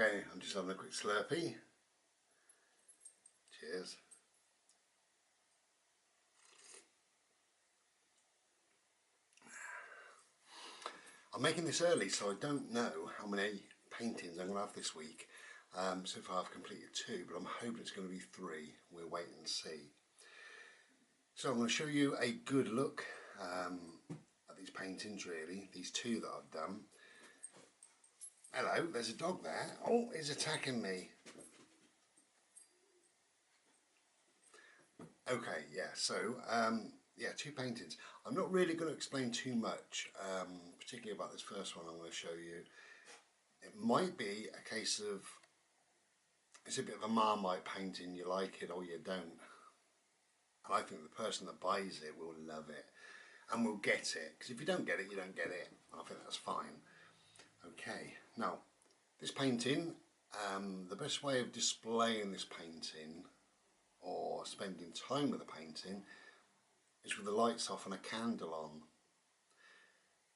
Okay, I'm just having a quick slurpee. Cheers. I'm making this early, so I don't know how many paintings I'm going to have this week. So far I've completed 2, but I'm hoping it's going to be 3. We'll wait and see. So I'm going to show you a good look at these paintings, really, these 2 that I've done. Hello, there's a dog there. Oh, he's attacking me. Okay, yeah, so, yeah, 2 paintings. I'm not really going to explain too much, particularly about this first one I'm going to show you. It might be a case of, it's a bit of a Marmite painting, you like it or you don't. And I think the person that buys it will love it and will get it, because if you don't get it, you don't get it. I think that's fine. Okay, now, this painting, the best way of displaying this painting or spending time with the painting is with the lights off and a candle on.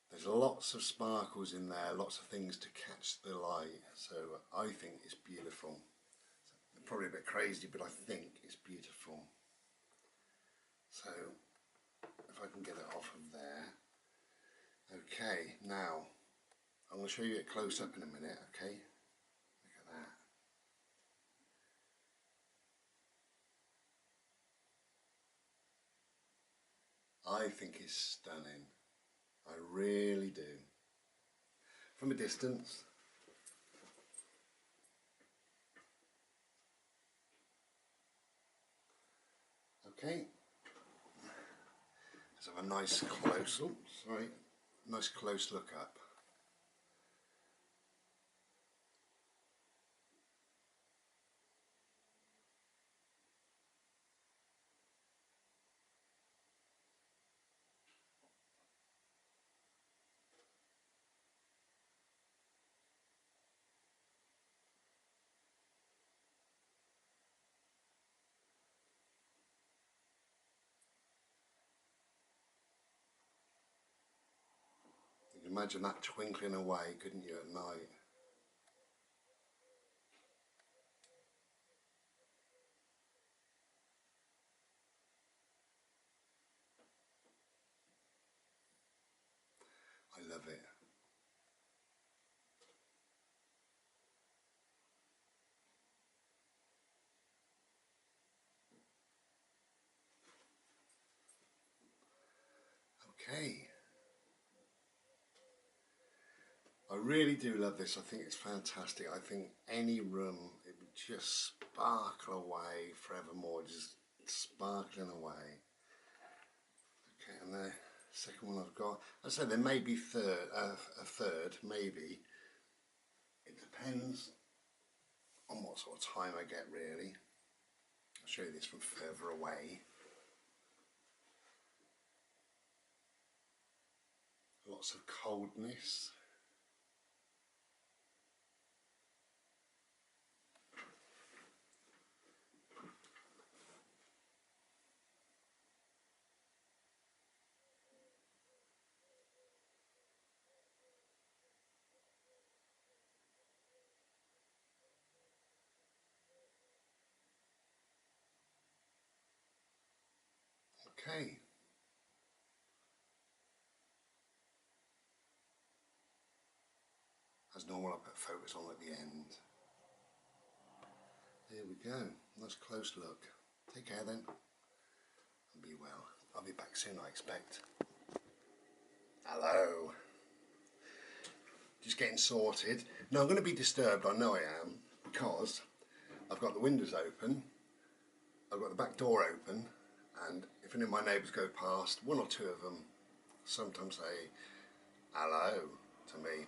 There's lots of sparkles in there, lots of things to catch the light, so I think it's beautiful. Probably a bit crazy, but I think it's beautiful. So if I can get it off of there. Okay, now I'm going to show you it close up in a minute, okay? Look at that. I think it's stunning. I really do. From a distance. Okay. Let's have a nice close, nice close look up. You can imagine that twinkling away, couldn't you, at night? I love it. Okay. I really do love this. I think it's fantastic. I think any room, it would just sparkle away forevermore, just sparkling away. Okay, and the second one I've got, I said there may be a third, maybe. It depends on what sort of time I get, really. I'll show you this from further away. Lots of coldness. Okay. As normal, I put focus on at the end. There we go. Nice close look. Take care then. And be well. I'll be back soon, I expect. Hello. Just getting sorted. Now I'm going to be disturbed, I know I am, because I've got the windows open, I've got the back door open, and if any of my neighbours go past, 1 or 2 of them sometimes say hello to me,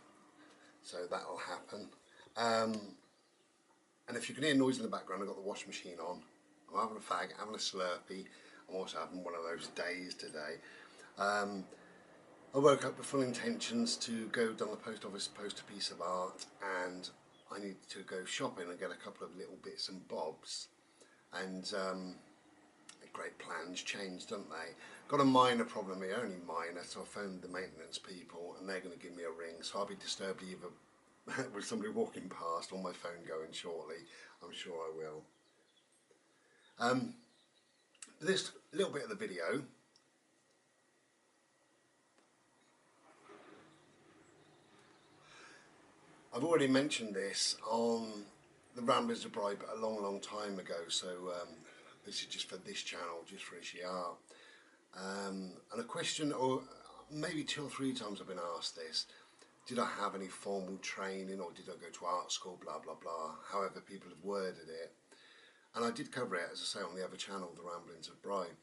so that'll happen. And if you can hear noise in the background, I've got the washing machine on, I'm having a fag, having a slurpee, I'm also having one of those days today. I woke up with full intentions to go down the post office, post a piece of art, and I need to go shopping and get a couple of little bits and bobs. And great plans change, don't they? Got a minor problem here, only minor, so I phoned the maintenance people and they're going to give me a ring, so I'll be disturbed either with somebody walking past on my phone going shortly. I'm sure I will. This little bit of the video, I've already mentioned this on the Ramblers of Bribe a long time ago, so this is just for this channel, just for ISHI Art. And a question, or maybe 2 or 3 times I've been asked this: did I have any formal training, or did I go to art school, blah blah blah, however people have worded it. And I did cover it, as I say, on the other channel, the Ramblings of Bribe.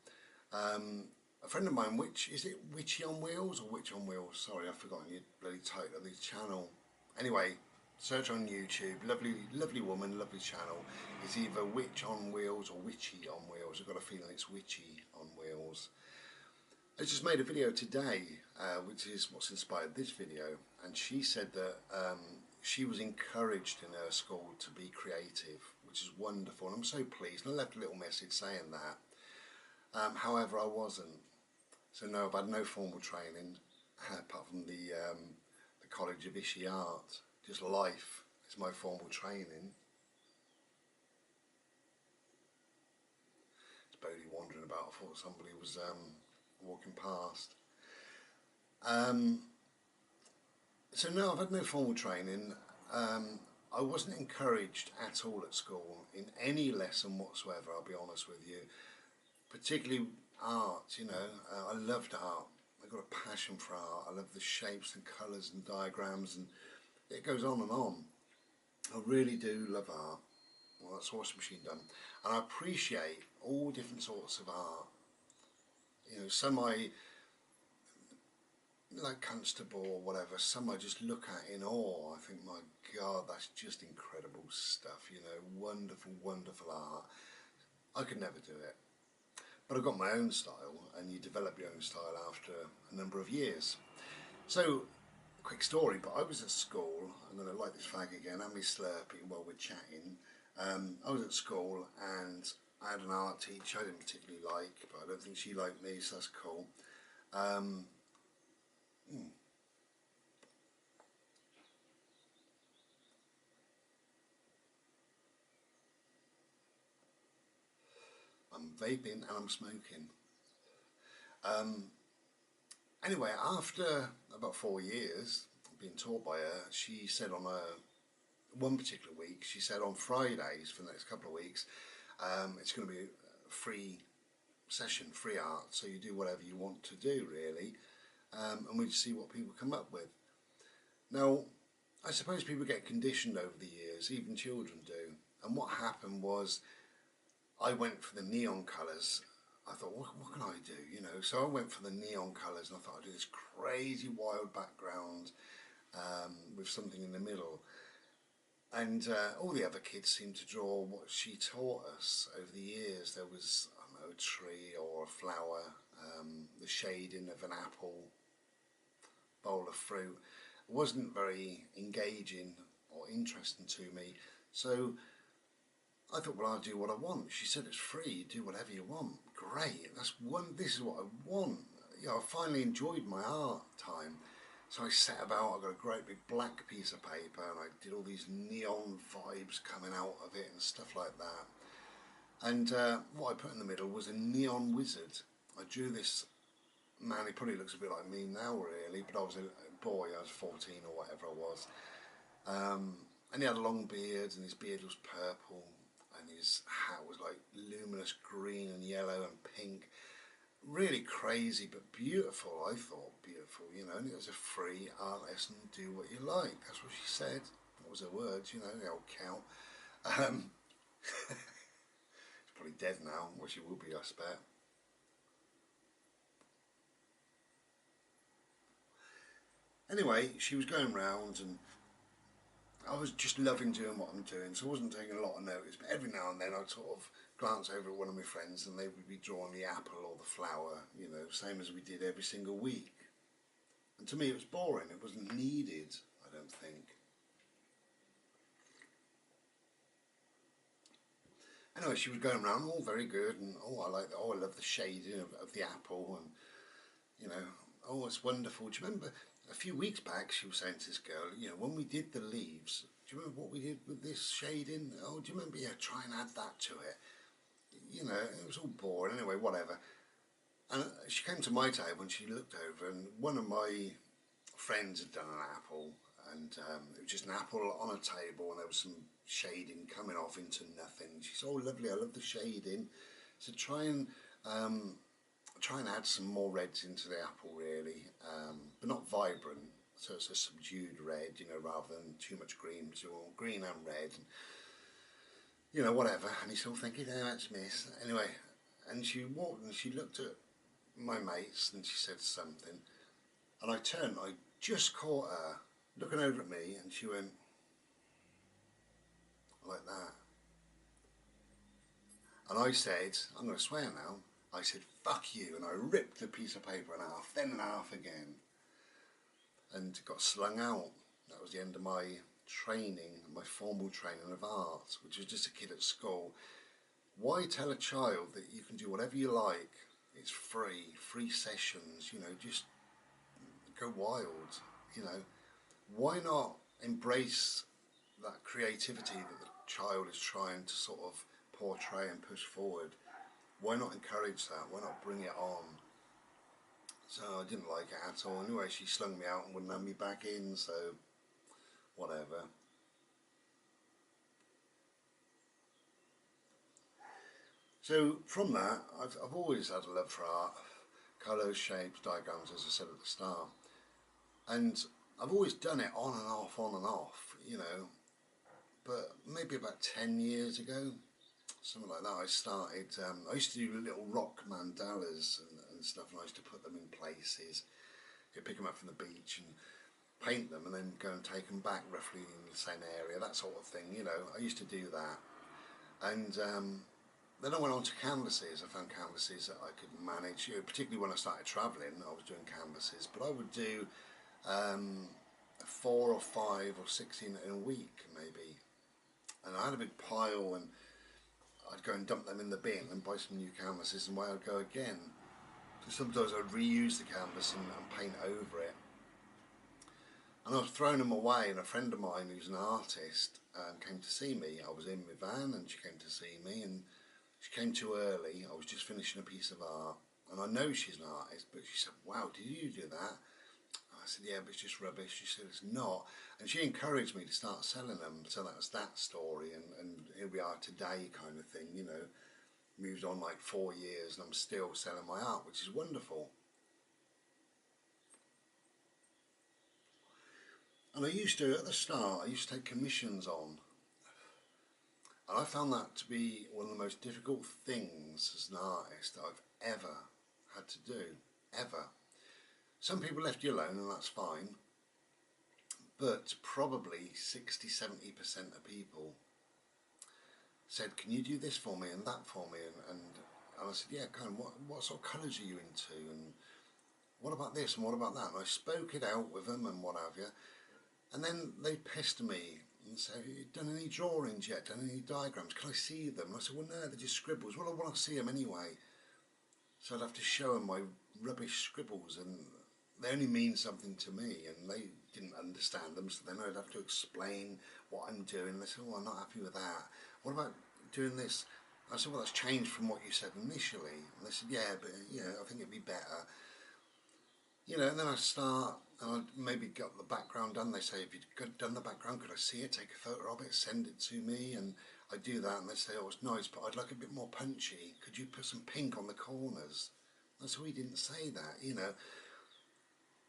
A friend of mine, Witchy on Wheels or Witch on Wheels? Sorry, I've forgotten your bloody title of the channel. Anyway, search on YouTube. Lovely woman, lovely channel. It's either Witch on Wheels or Witchy on Wheels. I've got a feeling it's Witchy on Wheels. I just made a video today, which is what's inspired this video, and she said that she was encouraged in her school to be creative, which is wonderful, and I'm so pleased. And I left a little message saying that. However, I wasn't. So no, I've had no formal training apart from the College of ISHI Art. Just life is my formal training. It's Bodie wandering about. I thought somebody was walking past. So no, I've had no formal training. I wasn't encouraged at all at school in any lesson whatsoever, I'll be honest with you. Particularly art, you know. I loved art. I've got a passion for art. I love the shapes and colours and diagrams, and it goes on and on. I really do love art. Well, that's Washing Machine done. And I appreciate all different sorts of art. You know, some I like Constable or whatever, some I just look at in awe. I think, my God, that's just incredible stuff, you know, wonderful art. I could never do it. But I've got my own style, and you develop your own style after a number of years. So, quick story, but I was at school, I'm going to light this fag again, and me slurping while we're chatting. I was at school, and I had an art teacher I didn't particularly like, but I don't think she liked me, so that's cool. I'm vaping and I'm smoking. Anyway, after about 4 years being taught by her, she said on one particular week, she said on Fridays for the next couple of weeks, it's going to be a free session, free art, so you do whatever you want to do really, and we just see what people come up with. Now, I suppose people get conditioned over the years, even children do, and what happened was I went for the neon colours. I thought, what can I do, you know? So I went for the neon colours, and I thought I'd do this crazy wild background with something in the middle. And all the other kids seemed to draw what she taught us over the years. There was, I don't know, a tree or a flower, the shading of an apple, bowl of fruit. It wasn't very engaging or interesting to me. So I thought, well, I'll do what I want. She said it's free, do whatever you want. Great, this is what I want. You know, I finally enjoyed my art time. So I set about, I got a great big black piece of paper, and I did all these neon vibes coming out of it and stuff like that. And what I put in the middle was a neon wizard. I drew this man, he probably looks a bit like me now really, but I was a boy, I was 14 or whatever I was. And he had a long beard, and his beard was purple, and his hat was like luminous green and yellow and pink. Really crazy, but beautiful, I thought, beautiful, you know, and it was a free art lesson, do what you like. That's what she said. That was her words, you know, the old cow. She's probably dead now, well, she will be, I expect. Anyway, she was going round, and I was just loving doing what I'm doing, so I wasn't taking a lot of notice, but every now and then I'd sort of glance over at one of my friends, and they would be drawing the apple or the flower, you know, same as we did every single week. And to me it was boring, it wasn't needed, I don't think. Anyway, she was going around, all very good, and I love the shading of the apple, and you know, it's wonderful. Do you remember a few weeks back she was saying to this girl, you know, when we did the leaves, do you remember what we did with this shading? Oh, do you remember? Yeah, try and add that to it. You know, it was all boring. Anyway, whatever. And she came to my table and she looked over, and one of my friends had done an apple, and it was just an apple on a table, and there was some shading coming off into nothing. She said, "Oh, lovely! I love the shading." So try and add some more reds into the apple, really, but not vibrant. So it's a subdued red, you know, rather than too much green. So green and red, and, you know, whatever. And he's still thinking, "Oh, that's miss." Anyway, and she walked and she looked at my mates and she said something, and I turned. I just caught her looking over at me, and she went like that. And I said, I'm going to swear now. I said, "Fuck you," and I ripped the piece of paper in half, then in half again, and got slung out. That was the end of my training, my formal training of art, which was just a kid at school. Why tell a child that you can do whatever you like? It's free sessions, you know, just go wild, you know. Why not embrace that creativity that the child is trying to sort of portray and push forward? Why not encourage that? Why not bring it on? So I didn't like it at all. Anyway, she slung me out and wouldn't have me back in, so whatever. So from that, I've always had a love for art, colours, shapes, diagrams, as I said at the start. And I've always done it on and off, you know. But maybe about 10 years ago, something like that, I started, I used to do little rock mandalas and stuff, and I used to put them in places. You'd pick them up from the beach and paint them and then go and take them back roughly in the same area, that sort of thing, you know. I used to do that. And then I went on to canvases. I found canvases that I could manage, you know, particularly when I started travelling. I was doing canvases, but I would do 4 or 5 or 6 in a week maybe. And I had a big pile, and I'd go and dump them in the bin and buy some new canvases, and away I'd go again. So sometimes I'd reuse the canvas and paint over it. And I was throwing them away, and a friend of mine who's an artist came to see me. I was in my van and she came to see me, and she came too early. I was just finishing a piece of art, and I know she's an artist, but she said, "Wow, did you do that?" I said, "Yeah, but it's just rubbish." She said, "It's not." And she encouraged me to start selling them. So that was that story, and here we are today, kind of thing, you know. Moved on like 4 years and I'm still selling my art, which is wonderful. And I used to, at the start, I used to take commissions on. And I found that to be one of the most difficult things as an artist that I've ever had to do, ever. Some people left you alone, and that's fine. But probably 60–70% of people said, "Can you do this for me and that for me?" And I said, "Yeah, kind of, what sort of colours are you into? And what about this and what about that?" And I spoke it out with them and what have you. And then they pester me and say, "Have you done any drawings yet? Done any diagrams? Can I see them?" And I said, "Well, no, they're just scribbles." "Well, I want to see them anyway." So I'd have to show them my rubbish scribbles, and they only mean something to me, and they didn't understand them, so then I'd have to explain what I'm doing. They said, "Oh, I'm not happy with that. What about doing this?" I said, "Well, that's changed from what you said initially." And they said, "Yeah, but you know, I think it'd be better." You know, and then I start, and I maybe got the background done. They say, "Have you done the background? Could I see it? Take a photo of it, send it to me." And I do that, and they say, "Oh, it's nice, but I'd like a bit more punchy. Could you put some pink on the corners?" I said, "We didn't say that, you know."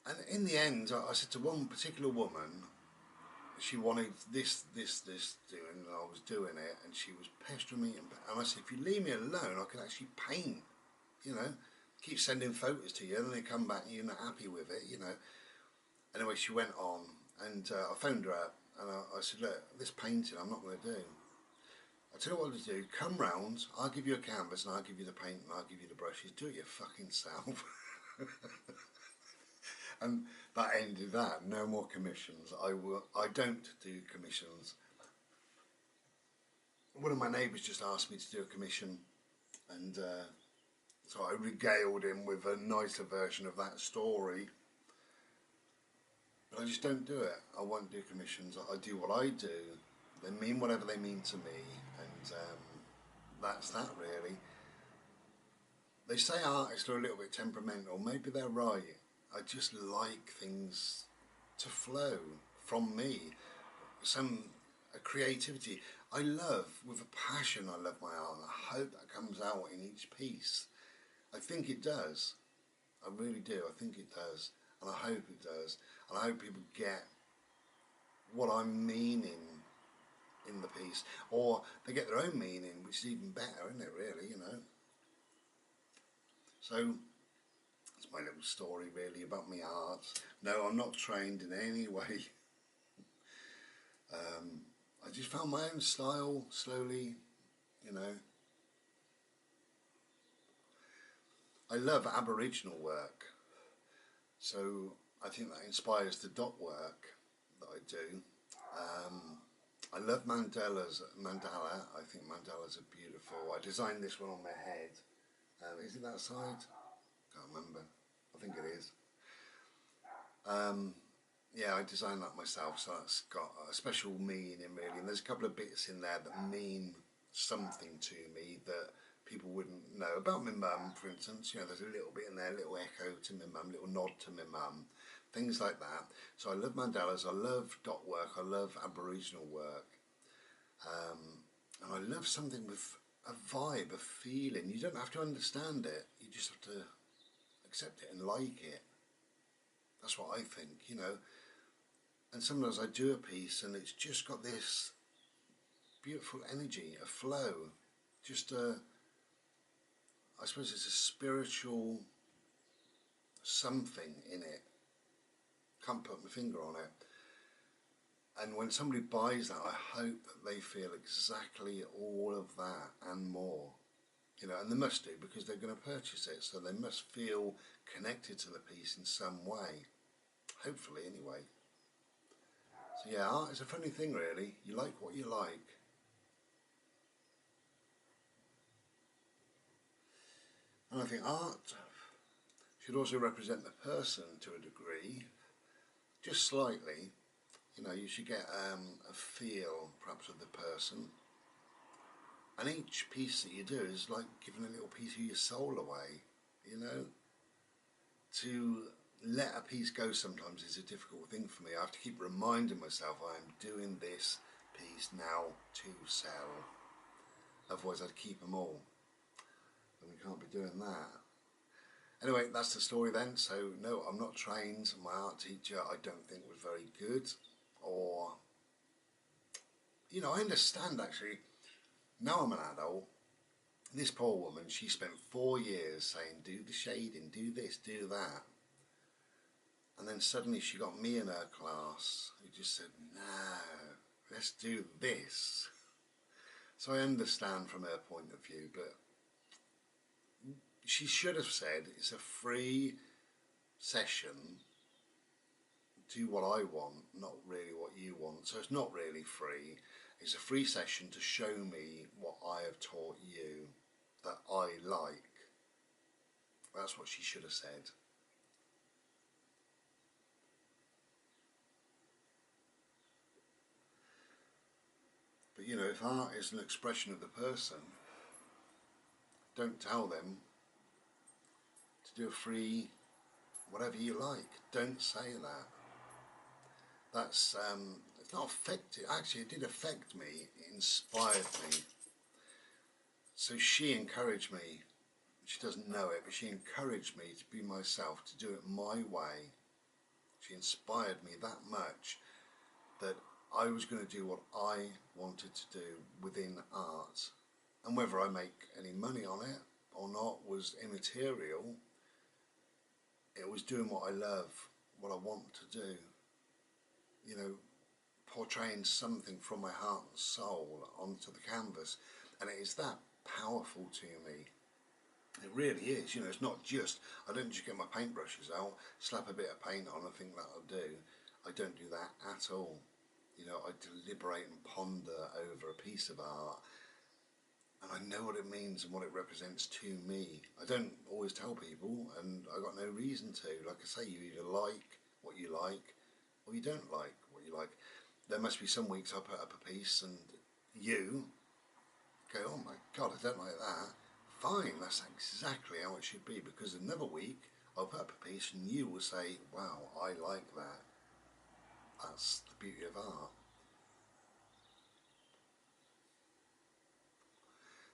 And in the end, I said to one particular woman, she wanted this doing, and I was doing it, and she was pestering me, and I said, "If you leave me alone, I could actually paint, you know. Keep sending photos to you, and then they come back and you're not happy with it, you know." Anyway, she went on, and I phoned her up, and I said, "Look, this painting I'm not going to do. I tell you what to do, come round, I'll give you a canvas, and I'll give you the paint, and I'll give you the brushes, do it your fucking self." And that ended that. No more commissions. I don't do commissions. One of my neighbours just asked me to do a commission, and so I regaled him with a nicer version of that story. but I just don't do it. I won't do commissions. I do what I do. They mean whatever they mean to me, and that's that really. They say artists are a little bit temperamental. Maybe they're right. I just like things to flow from me. Some a creativity. I love, with a passion, I love my art. And I hope that comes out in each piece. I think it does. I really do. I think it does. And I hope it does. And I hope people get what I'm meaning in the piece. Or they get their own meaning, which is even better, isn't it, really, you know? So, that's my little story, really, about my art. No, I'm not trained in any way. I just found my own style slowly, you know. I love Aboriginal work, so I think that inspires the dot work that I do. I love mandala. I think mandalas are beautiful. I designed this one on my head. Is it that side? Can't remember. I think it is. Yeah, I designed that myself, so that's got a special meaning really. And there's a couple of bits in there that mean something to me that people wouldn't know. About my mum, for instance, you know, there's a little bit in there, a little echo to my mum, a little nod to my mum, things like that. So I love mandalas, I love dot work, I love Aboriginal work. And I love something with a vibe, a feeling. You don't have to understand it, you just have to accept it and like it. That's what I think, you know. And sometimes I do a piece and it's just got this beautiful energy, a flow, just a, I suppose it's a spiritual something in it. Can't put my finger on it. And when somebody buys that, I hope that they feel exactly all of that and more. You know, and they must do because they're going to purchase it, so they must feel connected to the piece in some way. Hopefully, anyway. So yeah, art is a funny thing, really. You like what you like. And I think art should also represent the person to a degree, just slightly. You know, you should get a feel, perhaps, of the person. And each piece that you do is like giving a little piece of your soul away, you know. To let a piece go sometimes is a difficult thing for me. I have to keep reminding myself I am doing this piece now to sell. Otherwise I'd keep them all. And we can't be doing that. Anyway, that's the story then. So no, I'm not trained. My art teacher I don't think was very good. Or, you know, I understand actually. Now I'm an adult. This poor woman, she spent 4 years saying, do the shading, do this, do that. And then suddenly she got me in her class who just said, no, let's do this. So I understand from her point of view, but she should have said it's a free session, do what I want, not really what you want. So it's not really free, it's a free session to show me what I have taught you that I like. That's what she should have said. But you know, if art is an expression of the person, don't tell them to do a free whatever you like. Don't say that. That's it's not affected. Actually, it did affect me. It inspired me. So she encouraged me. She doesn't know it, but she encouraged me to be myself, to do it my way. She inspired me that much that I was going to do what I wanted to do within art. And whether I make any money on it or not was immaterial. It was doing what I love, what I want to do. You know, portraying something from my heart and soul onto the canvas. And it is that powerful to me. It really is. You know, it's not just, I don't just get my paintbrushes out, slap a bit of paint on and think that'll do. I don't do that at all. You know, I deliberate and ponder over a piece of art, and I know what it means and what it represents to me. I don't always tell people, and I got no reason to. Like I say, you either like what you like or you don't like what you like. There must be some weeks I put up a piece and you go, oh my God, I don't like that. Fine, that's exactly how it should be, because another week I'll put up a piece and you will say, wow, I like that. That's the beauty of art.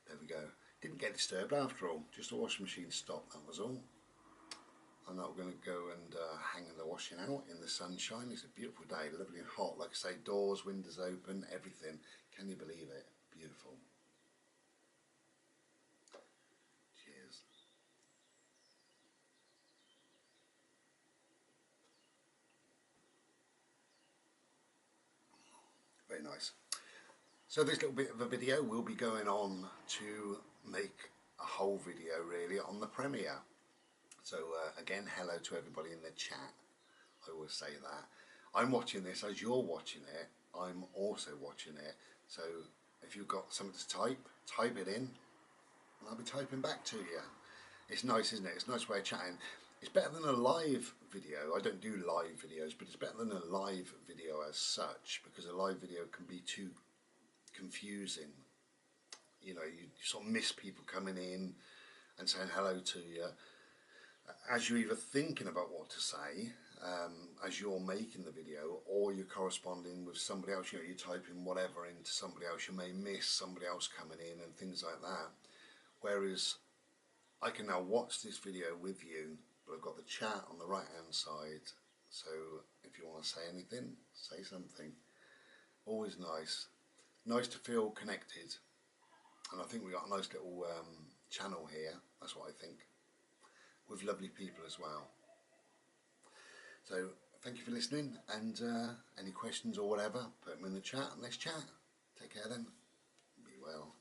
There we go. Didn't get disturbed after all, just the washing machine stopped, that was all. I'm now going to go and hang the washing out in the sunshine. It's a beautiful day, lovely and hot. Like I say, doors, windows open, everything. Can you believe it? Beautiful. Cheers. Very nice. So this little bit of a video will be going on to make a whole video really on the premiere. So again, hello to everybody in the chat. I always say that. I'm watching this as you're watching it. I'm also watching it. So if you've got something to type it in, and I'll be typing back to you. It's nice, isn't it? It's a nice way of chatting. It's better than a live video. I don't do live videos, but it's better than a live video as such, because a live video can be too confusing. You know, you sort of miss people coming in and saying hello to you. As you're either thinking about what to say as you're making the video, or you're corresponding with somebody else, you know, you're typing whatever into somebody else, you may miss somebody else coming in and things like that. Whereas I can now watch this video with you, but I've got the chat on the right hand side, so if you want to say anything, say something. Always nice to feel connected, and I think we've got a nice little channel here, that's what I think, with lovely people as well. So thank you for listening, and any questions or whatever, put them in the chat and let's chat. Take care then, be well.